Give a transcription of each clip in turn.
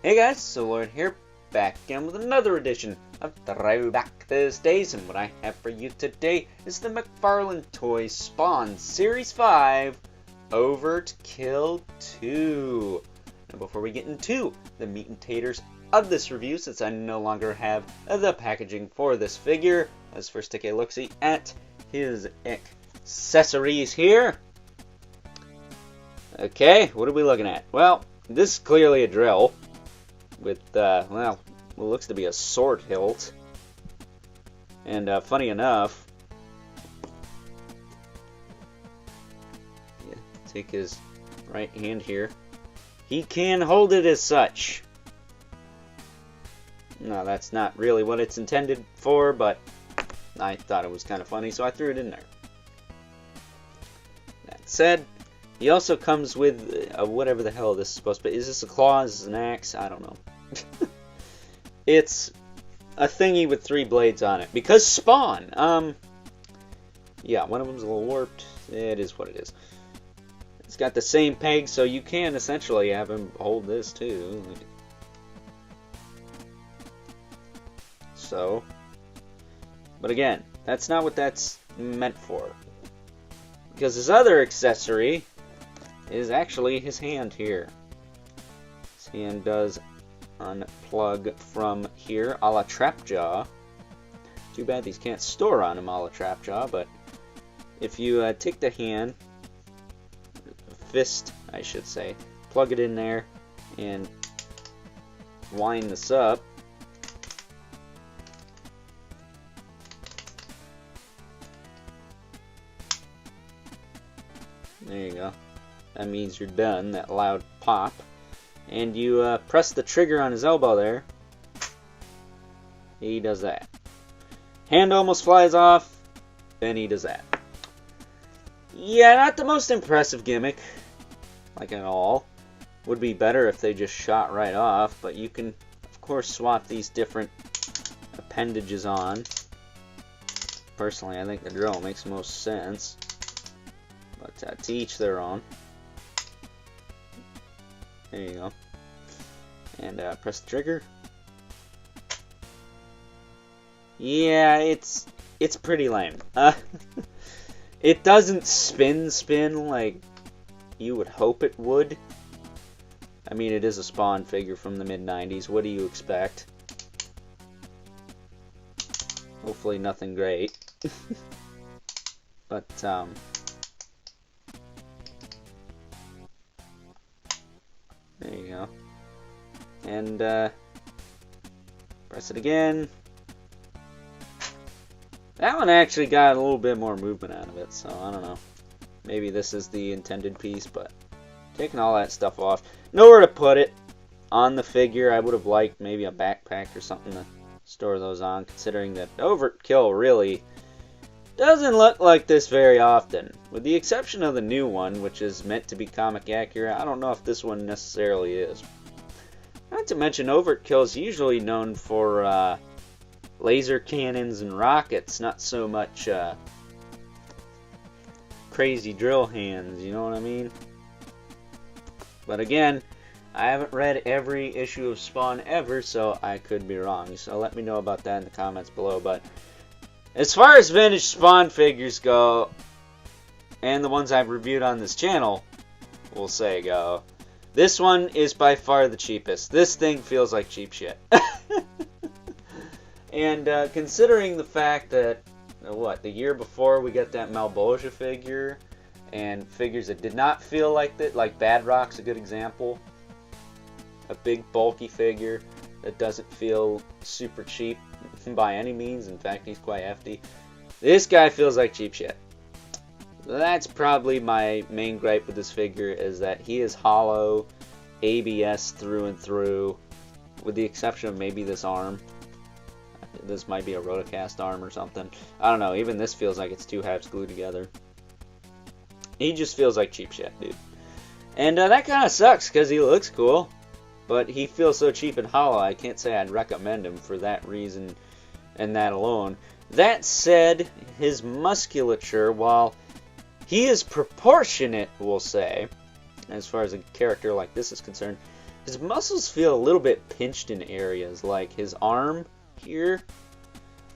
Hey guys, so Lord here, back again with another edition of Throwback Thursdays, and what I have for you today is the McFarlane Toys Spawn Series 5 Overtkill 2. Now before we get into the meat and taters of this review, since I no longer have the packaging for this figure, let's first take a look-see at his accessories here. Okay, what are we looking at? Well, this is clearly a drill with, well, what looks to be a sword hilt. And funny enough, take his right hand here. He can hold it as such. No, that's not really what it's intended for, but I thought it was kind of funny, so I threw it in there. That said, he also comes with whatever the hell this is supposed to be. Is this a claw? Is this an axe? I don't know. It's a thingy with 3 blades on it. Because Spawn. Yeah, one of them's a little warped. It is what it is. It's got the same peg, so you can essentially have him hold this too. So, but again, that's not what that's meant for. Because his other accessory is actually his hand here. His hand does unplug from here, a la Trapjaw. Too bad these can't store on him, a la Trapjaw, but if you take the hand, fist, I should say, plug it in there and wind this up, there you go. That means you're done, that loud pop. And you press the trigger on his elbow there. He does that. Hand almost flies off. Then he does that. Yeah, not the most impressive gimmick. Like at all. Would be better if they just shot right off. But you can, of course, swap these different appendages on. Personally, I think the drill makes the most sense. But to each their own. There you go. And press the trigger. Yeah, it's pretty lame. It doesn't spin like you would hope it would. I mean, it is a Spawn figure from the mid-90s. What do you expect? Hopefully nothing great. But, there you go. And press it again. That one actually got a little bit more movement out of it, so I don't know. Maybe this is the intended piece, but taking all that stuff off. Nowhere to put it on the figure. I would have liked maybe a backpack or something to store those on, considering that Overtkill really doesn't look like this very often. With the exception of the new one, which is meant to be comic accurate, I don't know if this one necessarily is. Not to mention, Overtkill is usually known for laser cannons and rockets, not so much crazy drill hands, you know what I mean? But again, I haven't read every issue of Spawn ever, so I could be wrong. So let me know about that in the comments below. But as far as vintage Spawn figures go, and the ones I've reviewed on this channel, we'll say go, this one is by far the cheapest. This thing feels like cheap shit. And considering the fact that, what, the year before we got that Malbolgia figure, and figures that did not feel like that, like Bad Rock's a good example. A big bulky figure that doesn't feel super cheap by any means. In fact, he's quite hefty. This guy feels like cheap shit. That's probably my main gripe with this figure, is that he is hollow, ABS through and through, with the exception of maybe this arm. This might be a rotocast arm or something. I don't know, even this feels like it's 2 halves glued together. He just feels like cheap shit, dude. And that kind of sucks, because he looks cool. But he feels so cheap and hollow, I can't say I'd recommend him for that reason and that alone. That said, his musculature, while he is proportionate, we'll say, as far as a character like this is concerned, His muscles feel a little bit pinched in areas, like his arm here.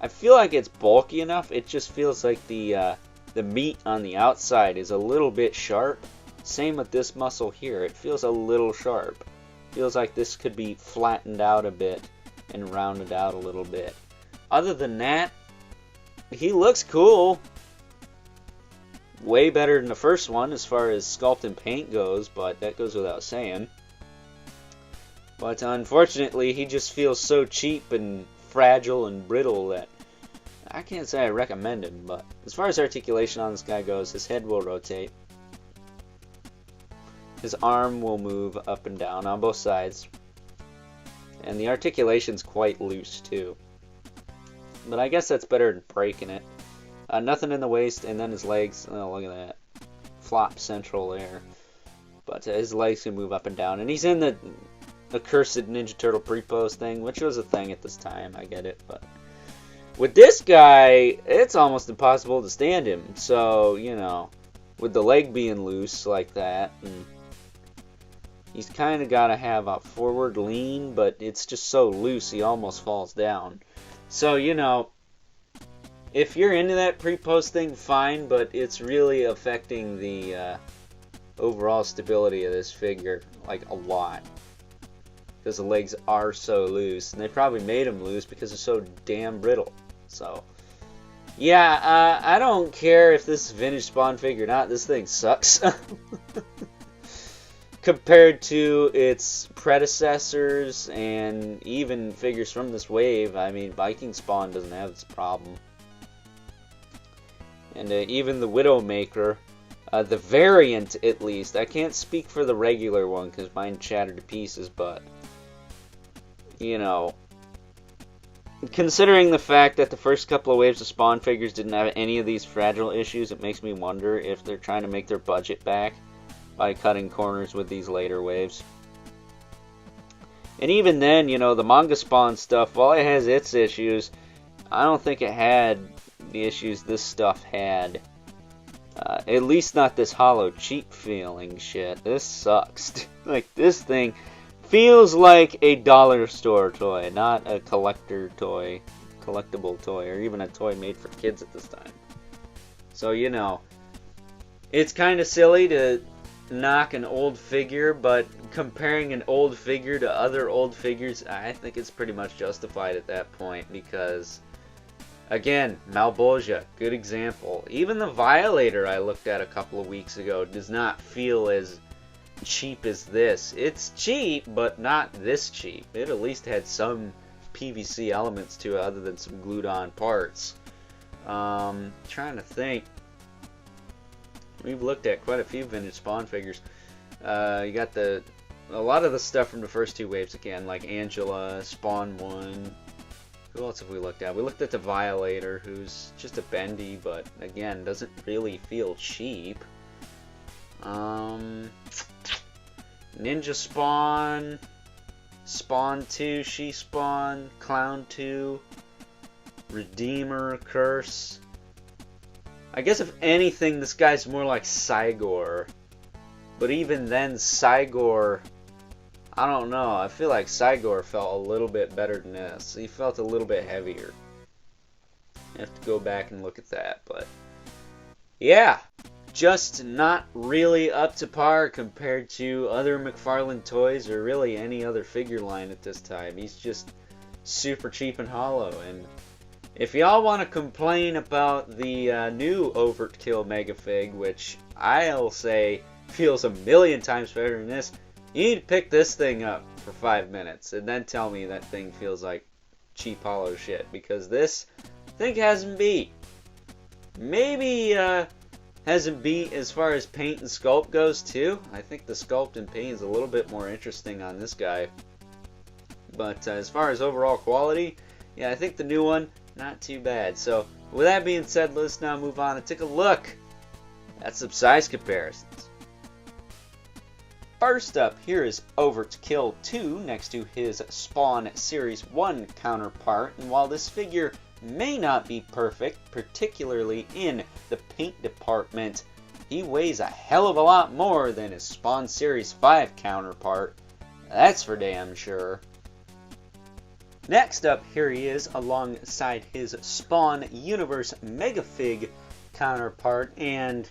I feel like it's bulky enough. It just feels like the meat on the outside is a little bit sharp. Same with this muscle here. It feels a little sharp. Feels like this could be flattened out a bit and rounded out a little bit. Other than that, he looks cool. Way better than the first one as far as sculpt and paint goes, but that goes without saying. But unfortunately, he just feels so cheap and fragile and brittle that I can't say I recommend him. But as far as articulation on this guy goes, his head will rotate. His arm will move up and down on both sides. And the articulation's quite loose too. But I guess that's better than breaking it. Nothing in the waist, and then his legs. Oh, look at that. Flop central there. But his legs can move up and down. And he's in the accursed Ninja Turtle pre-pose thing, which was a thing at this time. I get it. But with this guy, it's almost impossible to stand him. So, you know, with the leg being loose like that, and he's kind of got to have a forward lean, but it's just so loose he almost falls down. So, you know, if you're into that pre-post thing, fine, but it's really affecting the overall stability of this figure, like, a lot. Because the legs are so loose, and they probably made them loose because they're so damn brittle. So, yeah, I don't care if this is a vintage Spawn figure or not, this thing sucks. Compared to its predecessors and even figures from this wave, I mean, Viking Spawn doesn't have this problem. And even the Widowmaker, the variant at least, I can't speak for the regular one because mine shattered to pieces, but, you know, considering the fact that the first couple of waves of Spawn figures didn't have any of these fragile issues, it makes me wonder if they're trying to make their budget back by cutting corners with these later waves. And even then, you know, the manga Spawn stuff, while it has its issues, I don't think it had the issues this stuff had. At least not this hollow, cheap feeling shit. This sucks. Like, this thing feels like a dollar store toy, not a collector toy, collectible toy, or even a toy made for kids at this time. So, you know, it's kind of silly to knock an old figure, but comparing an old figure to other old figures, I think it's pretty much justified at that point, because again, Malbolgia, good example. Even the Violator I looked at a couple of weeks ago does not feel as cheap as this. It's cheap, but not this cheap. It at least had some PVC elements to it other than some glued on parts. Trying to think. We've looked at quite a few vintage Spawn figures. You got a lot of the stuff from the first two waves again, like Angela, Spawn 1. Who else have we looked at? We looked at the Violator, who's just a bendy, but again, doesn't really feel cheap. Ninja Spawn, Spawn 2, She Spawn, Clown 2, Redeemer, Curse. I guess if anything, this guy's more like Cygor. But even then, Cygor, I don't know. I feel like Cygor felt a little bit better than this. He felt a little bit heavier. I have to go back and look at that. But yeah, just not really up to par compared to other McFarlane toys or really any other figure line at this time. He's just super cheap and hollow. And if y'all want to complain about the new Overtkill Megafig, which I'll say feels a million times better than this, you need to pick this thing up for 5 minutes and then tell me that thing feels like cheap hollow shit, because this thing hasn't beat. Maybe hasn't beat as far as paint and sculpt goes too. I think the sculpt and paint is a little bit more interesting on this guy. But as far as overall quality, yeah, I think the new one, not too bad. So with that being said, let's now move on and take a look at some size comparisons. First up, here is Overtkill 2 next to his Spawn Series 1 counterpart. And while this figure may not be perfect, particularly in the paint department, he weighs a hell of a lot more than his Spawn Series 5 counterpart. That's for damn sure. Next up, here he is alongside his Spawn Universe Megafig counterpart, and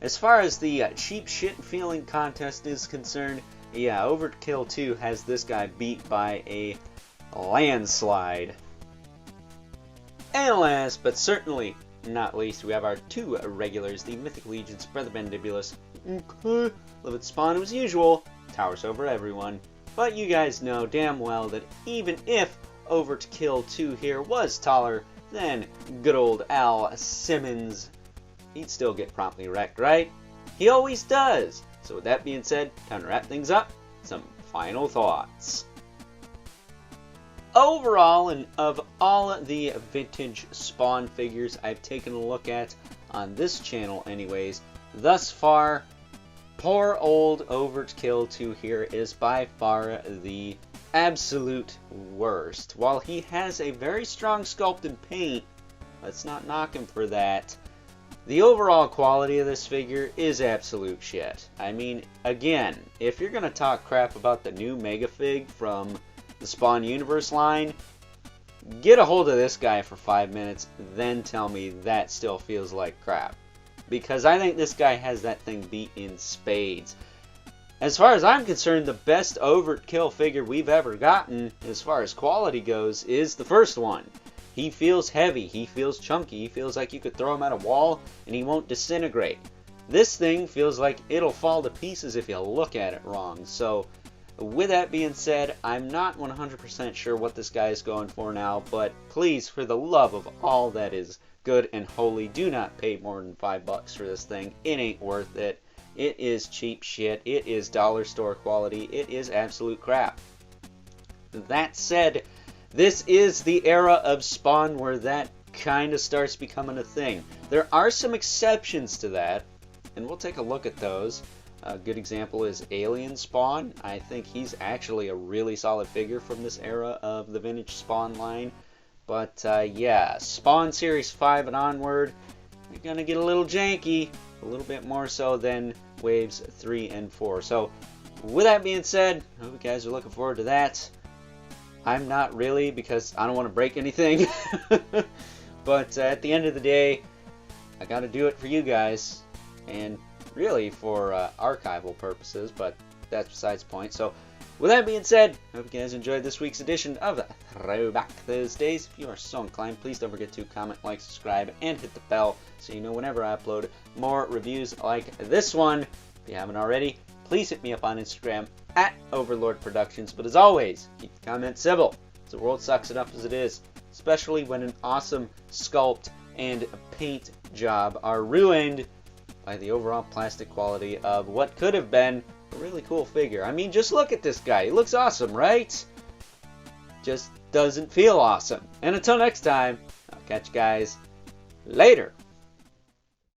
as far as the cheap shit feeling contest is concerned, yeah, Overtkill 2 has this guy beat by a landslide. And last, but certainly not least, we have our two regulars, the Mythic Legion's Brother Mandibulus. Okay, live at Spawn as usual, towers over everyone. But you guys know damn well that even if Overtkill 2 here was taller than good old Al Simmons, he'd still get promptly wrecked, right? He always does! So with that being said, time to wrap things up, some final thoughts. Overall, and of all the vintage Spawn figures I've taken a look at on this channel anyways, thus far, poor old Overtkill 2 here is by far the absolute worst. While he has a very strong sculpt and paint, let's not knock him for that, the overall quality of this figure is absolute shit. I mean, again, if you're gonna talk crap about the new Megafig from the Spawn Universe line, get a hold of this guy for 5 minutes, then tell me that still feels like crap. Because I think this guy has that thing beat in spades. As far as I'm concerned, the best Overtkill figure we've ever gotten, as far as quality goes, is the first one. He feels heavy, he feels chunky, he feels like you could throw him at a wall and he won't disintegrate. This thing feels like it'll fall to pieces if you look at it wrong. So, with that being said, I'm not 100% sure what this guy is going for now, but please, for the love of all that is good and holy, do not pay more than $5 for this thing. It ain't worth it. It is cheap shit. It is dollar store quality. It is absolute crap. That said, this is the era of Spawn where that kind of starts becoming a thing. There are some exceptions to that, and we'll take a look at those. A good example is Alien Spawn. I think he's actually a really solid figure from this era of the vintage Spawn line. But yeah, Spawn Series 5 and onward, you're going to get a little janky, a little bit more so than Waves 3 and 4. So with that being said, I hope you guys are looking forward to that. I'm not really, because I don't want to break anything. But at the end of the day, I got to do it for you guys, and really for archival purposes, but that's besides the point. So with that being said, I hope you guys enjoyed this week's edition of Throwback Thursdays. If you are so inclined, please don't forget to comment, like, subscribe, and hit the bell so you know whenever I upload more reviews like this one. If you haven't already, please hit me up on Instagram at Overlord Productions. But as always, keep the comments civil. The world sucks enough as it is, especially when an awesome sculpt and paint job are ruined by the overall plastic quality of what could have been a really cool figure. I mean, just look at this guy. He looks awesome, right? Just doesn't feel awesome. And until next time, I'll catch you guys later.